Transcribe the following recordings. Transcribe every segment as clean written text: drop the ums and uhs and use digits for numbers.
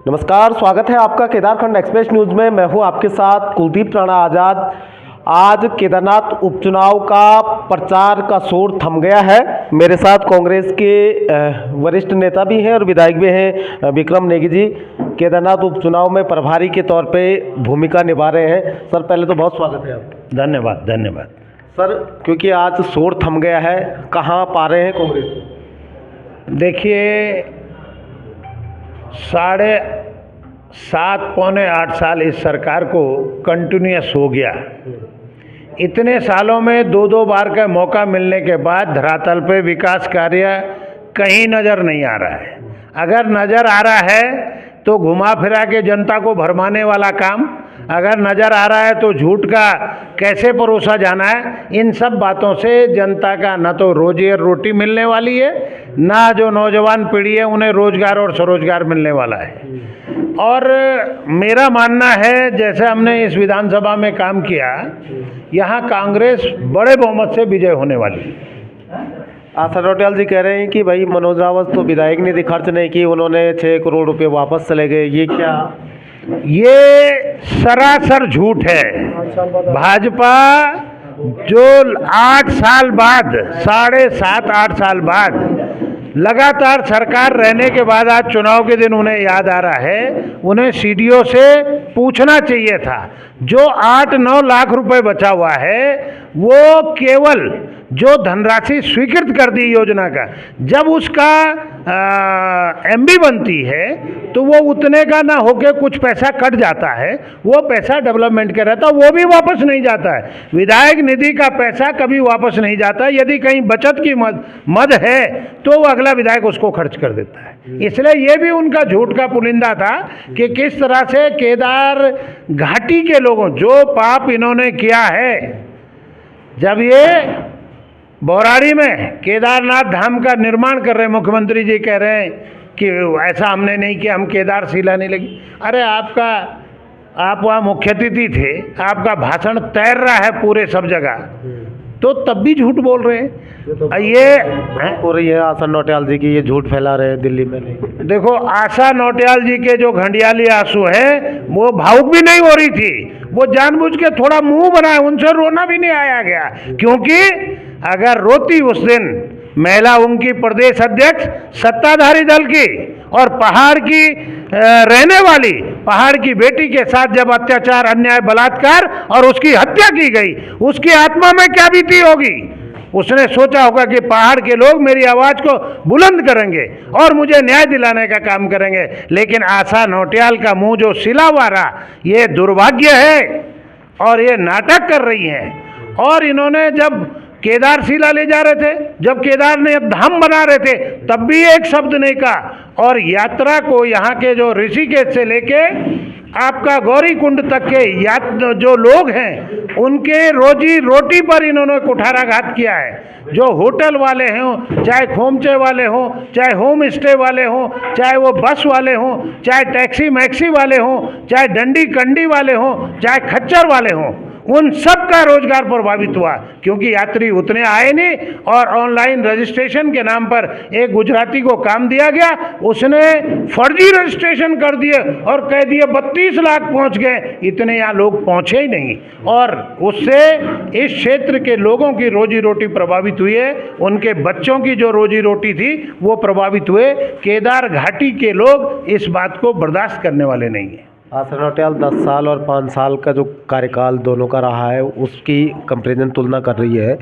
नमस्कार, स्वागत है आपका केदारखंड एक्सप्रेस न्यूज़ में। मैं हूं आपके साथ कुलदीप राणा आज़ाद। आज केदारनाथ उपचुनाव का प्रचार का शोर थम गया है। मेरे साथ कांग्रेस के वरिष्ठ नेता भी हैं और विधायक भी हैं, विक्रम नेगी जी। केदारनाथ उपचुनाव में प्रभारी के तौर पे भूमिका निभा रहे हैं। सर, पहले तो बहुत स्वागत है आपका। धन्यवाद धन्यवाद। सर, क्योंकि आज शोर थम गया है, कहाँ पा रहे हैं कांग्रेस? देखिए, 7.5 पौने 8 साल इस सरकार को कंटिन्यूस हो गया। इतने सालों में दो बार का मौका मिलने के बाद धरातल पे विकास कार्य कहीं नज़र नहीं आ रहा है। अगर नज़र आ रहा है तो घुमा फिरा के जनता को भरमाने वाला काम, अगर नज़र आ रहा है तो झूठ का कैसे परोसा जाना है। इन सब बातों से जनता का न तो रोजी और रोटी मिलने वाली है, ना जो नौजवान पीढ़ी है उन्हें रोजगार और स्वरोजगार मिलने वाला है। और मेरा मानना है, जैसे हमने इस विधानसभा में काम किया, यहाँ कांग्रेस बड़े बहुमत से विजय होने वाली है। आशा नोटियाल जी कह रहे हैं कि भाई मनोज रावत तो विधायक निधि खर्च नहीं की, उन्होंने 6 करोड़ रुपए वापस चले गए। ये क्या? ये सरासर झूठ है। भाजपा जो 8 साल बाद, 7.5-8 साल बाद लगातार सरकार रहने के बाद आज चुनाव के दिन उन्हें याद आ रहा है, उन्हें सीडीओ से पूछना चाहिए था। जो 8-9 लाख रुपए बचा हुआ है वो केवल जो धनराशि स्वीकृत कर दी योजना का, जब उसका एमबी बनती है तो वो उतने का ना होके कुछ पैसा कट जाता है, वो पैसा डेवलपमेंट का रहता है, वो भी वापस नहीं जाता है। विधायक निधि का पैसा कभी वापस नहीं जाता। यदि कहीं बचत की मद है तो वो अगला विधायक उसको खर्च कर देता है। इसलिए ये भी उनका झूठ का पुलिंदा था कि किस तरह से केदार घाटी के लोगों, जो पाप इन्होंने किया है, जब ये बौराड़ी में केदारनाथ धाम का निर्माण कर रहे हैं, मुख्यमंत्री जी कह रहे हैं कि ऐसा हमने नहीं किया, हम केदार शिला नहीं लगी। अरे आप वहाँ मुख्य अतिथि थे, आपका भाषण तैर रहा है पूरे सब जगह, तो तब भी झूठ बोल रहे हैं। ये हो रही है आशा नोटियाल जी की, ये झूठ फैला रहे हैं दिल्ली में। नहीं, देखो, आशा नोटियाल जी के जो घंडियाली आंसू है वो भावुक भी नहीं हो रही थी, वो जानबूझ के थोड़ा मुंह बनाए, उनसे रोना भी नहीं आया गया। क्योंकि अगर रोती उस दिन महिला उनकी प्रदेश अध्यक्ष सत्ताधारी दल की और पहाड़ की रहने वाली पहाड़ की बेटी के साथ जब अत्याचार, अन्याय, बलात्कार और उसकी हत्या की गई, उसकी आत्मा में क्या बीती होगी। उसने सोचा होगा कि पहाड़ के लोग मेरी आवाज़ को बुलंद करेंगे और मुझे न्याय दिलाने का काम करेंगे। लेकिन आशा नोटियाल का मुंह जो सिला हुआ रहा, ये दुर्भाग्य है और ये नाटक कर रही हैं। और इन्होंने जब केदार शिला ले जा रहे थे, जब केदार ने धाम बना रहे थे, तब भी एक शब्द नहीं कहा। और यात्रा को यहाँ के जो ऋषिकेश से लेके आपका गौरी कुंड तक के जो लोग हैं, उनके रोजी रोटी पर इन्होंने कुठाराघात किया है। जो होटल वाले हों, चाहे खोमचे वाले हों, चाहे होम स्टे वाले हों, चाहे वो बस वाले हों, चाहे टैक्सी मैक्सी वाले हों, चाहे डंडी कंडी वाले हों, चाहे खच्चर वाले हों, उन सब का रोजगार प्रभावित हुआ। क्योंकि यात्री उतने आए नहीं और ऑनलाइन रजिस्ट्रेशन के नाम पर एक गुजराती को काम दिया गया, उसने फर्जी रजिस्ट्रेशन कर दिए और कह दिए 32 लाख पहुंच गए। इतने यहाँ लोग पहुंचे ही नहीं और उससे इस क्षेत्र के लोगों की रोजी रोटी प्रभावित हुई है। उनके बच्चों की जो रोजी रोटी थी वो प्रभावित हुए। केदार घाटी के लोग इस बात को बर्दाश्त करने वाले नहीं हैं। आशा नोटियाल 10 साल और 5 साल का जो कार्यकाल दोनों का रहा है, उसकी कंपैरिजन तुलना कर रही है।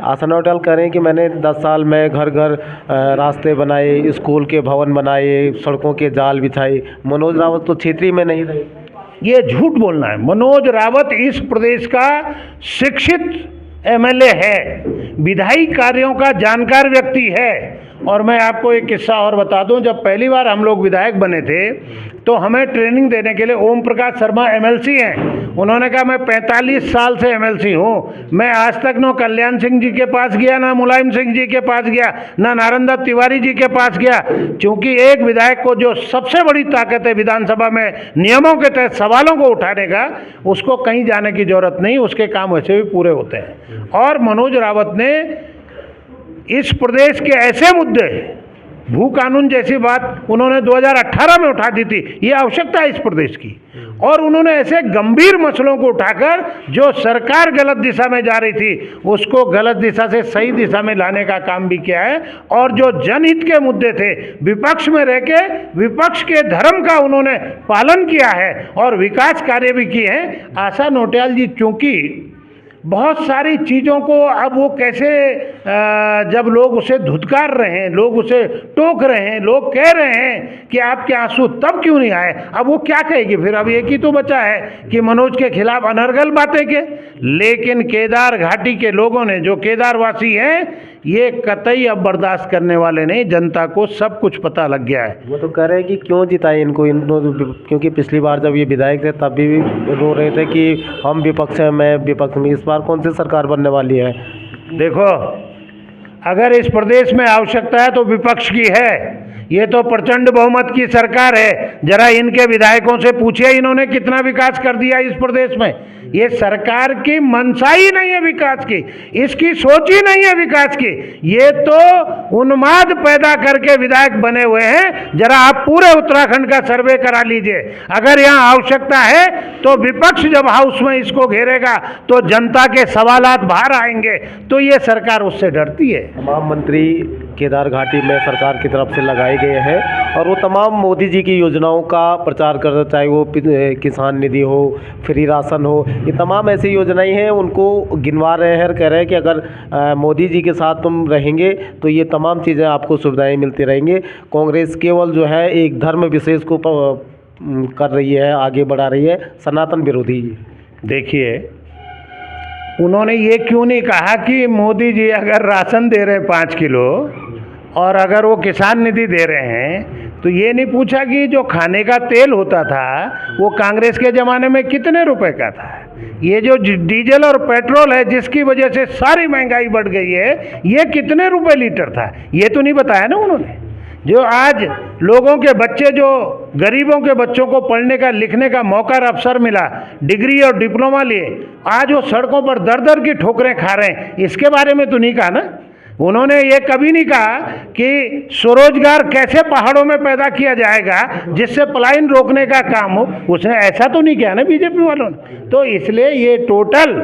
आशा नोटियाल कह रहे हैं कि मैंने 10 साल में घर घर रास्ते बनाए, स्कूल के भवन बनाए, सड़कों के जाल बिछाए। मनोज रावत तो क्षेत्रीय में नहीं रहे। ये झूठ बोलना है। मनोज रावत इस प्रदेश का शिक्षित एमएलए है, विधायी कार्यों का जानकार व्यक्ति है। और मैं आपको एक किस्सा और बता दूं, जब पहली बार हम लोग विधायक बने थे तो हमें ट्रेनिंग देने के लिए ओम प्रकाश शर्मा एमएलसी हैं, उन्होंने कहा मैं 45 साल से एमएलसी हूं, मैं आज तक न कल्याण सिंह जी के पास गया, ना मुलायम सिंह जी के पास गया, ना नारंदा तिवारी जी के पास गया। क्योंकि एक विधायक को जो सबसे बड़ी ताकत है विधानसभा में नियमों के तहत सवालों को उठाने का, उसको कहीं जाने की जरूरत नहीं, उसके काम वैसे भी पूरे होते हैं। और मनोज रावत ने इस प्रदेश के ऐसे मुद्दे भू कानून जैसी बात उन्होंने 2018 में उठा दी थी। ये आवश्यकता है इस प्रदेश की। और उन्होंने ऐसे गंभीर मसलों को उठाकर जो सरकार गलत दिशा में जा रही थी उसको गलत दिशा से सही दिशा में लाने का काम भी किया है। और जो जनहित के मुद्दे थे विपक्ष में रह के विपक्ष के धर्म का उन्होंने पालन किया है और विकास कार्य भी किए हैं। आशा नोटियाल जी चूंकि बहुत सारी चीज़ों को अब वो कैसे जब लोग उसे धुतकार रहे हैं, लोग उसे टोक रहे हैं, लोग कह रहे हैं कि आपके आंसू तब क्यों नहीं आए, अब वो क्या कहेगी फिर। अब एक ही तो बचा है कि मनोज के खिलाफ अनर्गल बातें के। लेकिन केदार घाटी के लोगों ने, जो केदारवासी हैं, ये कतई अब बर्दाश्त करने वाले नहीं। जनता को सब कुछ पता लग गया है। वो तो कह रहे हैं कि क्यों जिताए इनको, क्योंकि पिछली बार जब ये विधायक थे तब भी रो रहे थे कि हम विपक्ष हैं, मैं विपक्ष में। इस बार कौन सी सरकार बनने वाली है? देखो, अगर इस प्रदेश में आवश्यकता है तो विपक्ष की है। ये तो प्रचंड बहुमत की सरकार है। जरा इनके विधायकों से पूछिए इन्होंने कितना विकास कर दिया इस प्रदेश में। ये सरकार की मंशा ही नहीं है विकास की, इसकी सोच ही नहीं है विकास की। ये तो उन्माद पैदा करके विधायक बने हुए हैं। जरा आप पूरे उत्तराखंड का सर्वे करा लीजिए। अगर यहाँ आवश्यकता है तो विपक्ष जब हाउस में इसको घेरेगा तो जनता के सवालात बाहर आएंगे। तो ये सरकार उससे डरती है। तमाम मंत्री केदार घाटी में सरकार की तरफ से लगाए गए हैं और वो तमाम मोदी जी की योजनाओं का प्रचार कर रहे, चाहे वो किसान निधि हो, फ्री राशन हो, ये तमाम ऐसी योजनाएं हैं उनको गिनवा रहे हैं। कह रहे हैं कि अगर मोदी जी के साथ तुम रहेंगे तो ये तमाम चीज़ें आपको सुविधाएं मिलती रहेंगी। कांग्रेस केवल जो है एक धर्म विशेष को कर रही है, आगे बढ़ा रही है, सनातन विरोधी। देखिए, उन्होंने ये क्यों नहीं कहा कि मोदी जी अगर राशन दे रहे हैं 5 किलो और अगर वो किसान निधि दे रहे हैं तो ये नहीं पूछा कि जो खाने का तेल होता था वो कांग्रेस के ज़माने में कितने रुपए का था। ये जो डीजल और पेट्रोल है जिसकी वजह से सारी महंगाई बढ़ गई है, ये कितने रुपए लीटर था, ये तो नहीं बताया ना उन्होंने। जो आज लोगों के बच्चे, जो गरीबों के बच्चों को पढ़ने का लिखने का मौका और अवसर मिला, डिग्री और डिप्लोमा लिए, आज वो सड़कों पर दर दर की ठोकरें खा रहे हैं, इसके बारे में तो नहीं कहा ना उन्होंने। ये कभी नहीं कहा कि स्वरोजगार कैसे पहाड़ों में पैदा किया जाएगा जिससे पलायन रोकने का काम हो, उसने ऐसा तो नहीं किया ना बीजेपी वालों ने। तो इसलिए ये टोटल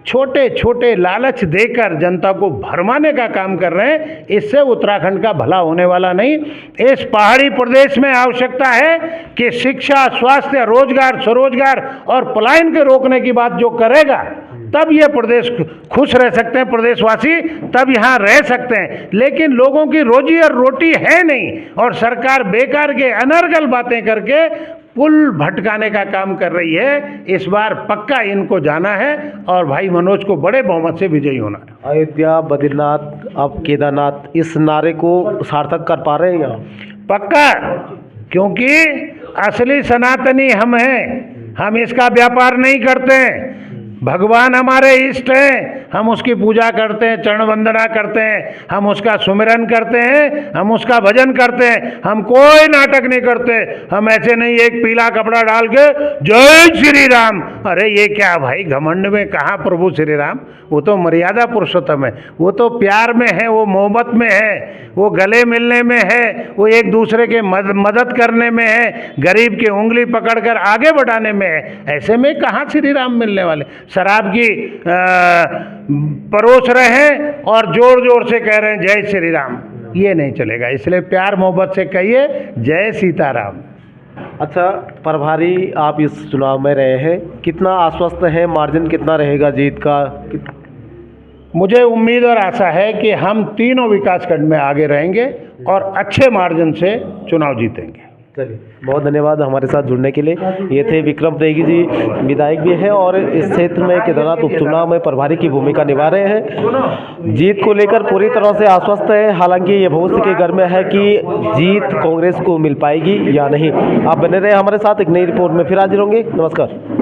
छोटे छोटे लालच देकर जनता को भरमाने का काम कर रहे हैं। इससे उत्तराखंड का भला होने वाला नहीं। इस पहाड़ी प्रदेश में आवश्यकता है कि शिक्षा, स्वास्थ्य, रोजगार, स्वरोजगार और पलायन के रोकने की बात जो करेगा तब ये प्रदेश खुश रह सकते हैं, प्रदेशवासी तब यहाँ रह सकते हैं। लेकिन लोगों की रोजी और रोटी है नहीं और सरकार बेकार के अनर्गल बातें करके पुल भटकाने का काम कर रही है। इस बार पक्का इनको जाना है और भाई मनोज को बड़े बहुमत से विजयी होना है। अयोध्या, बद्रीनाथ, अब केदारनाथ, इस नारे को सार्थक कर पा रहे हैं यहाँ? पक्का, क्योंकि असली सनातनी हम हैं। हम इसका व्यापार नहीं करते हैं। भगवान हमारे इष्ट हैं, हम उसकी पूजा करते हैं, चरण वंदना करते हैं, हम उसका सुमिरन करते हैं, हम उसका भजन करते हैं। हम कोई नाटक नहीं करते। हम ऐसे नहीं एक पीला कपड़ा डाल के जय श्री राम, अरे ये क्या भाई, घमंड में कहाँ प्रभु श्री राम। वो तो मर्यादा पुरुषोत्तम है, वो तो प्यार में है, वो मोहब्बत में है, वो गले मिलने में है, वो एक दूसरे के मदद करने में है, गरीब की उंगली पकड़कर आगे बढ़ाने में है। ऐसे में कहाँ श्री राम मिलने वाले। शराब की परोस रहे हैं और जोर जोर से कह रहे हैं जय श्री राम, ये नहीं चलेगा। इसलिए प्यार मोहब्बत से कहिए जय सीताराम। अच्छा, प्रभारी आप इस चुनाव में रहे हैं, कितना आश्वस्त है, मार्जिन कितना रहेगा जीत का? मुझे उम्मीद और आशा है कि हम तीनों विकासखंड में आगे रहेंगे और अच्छे मार्जिन से चुनाव जीतेंगे। चलिए, बहुत धन्यवाद हमारे साथ जुड़ने के लिए। ये थे विक्रम नेगी जी, विधायक भी हैं और इस क्षेत्र में केदारनाथ उपचुनाव में प्रभारी की भूमिका निभा रहे हैं। जीत को लेकर पूरी तरह से आश्वस्त है। हालांकि ये भविष्य के घर में है कि जीत कांग्रेस को मिल पाएगी या नहीं। आप बने रहे हमारे साथ, एक नई रिपोर्ट में फिर हाजिर होंगे। नमस्कार।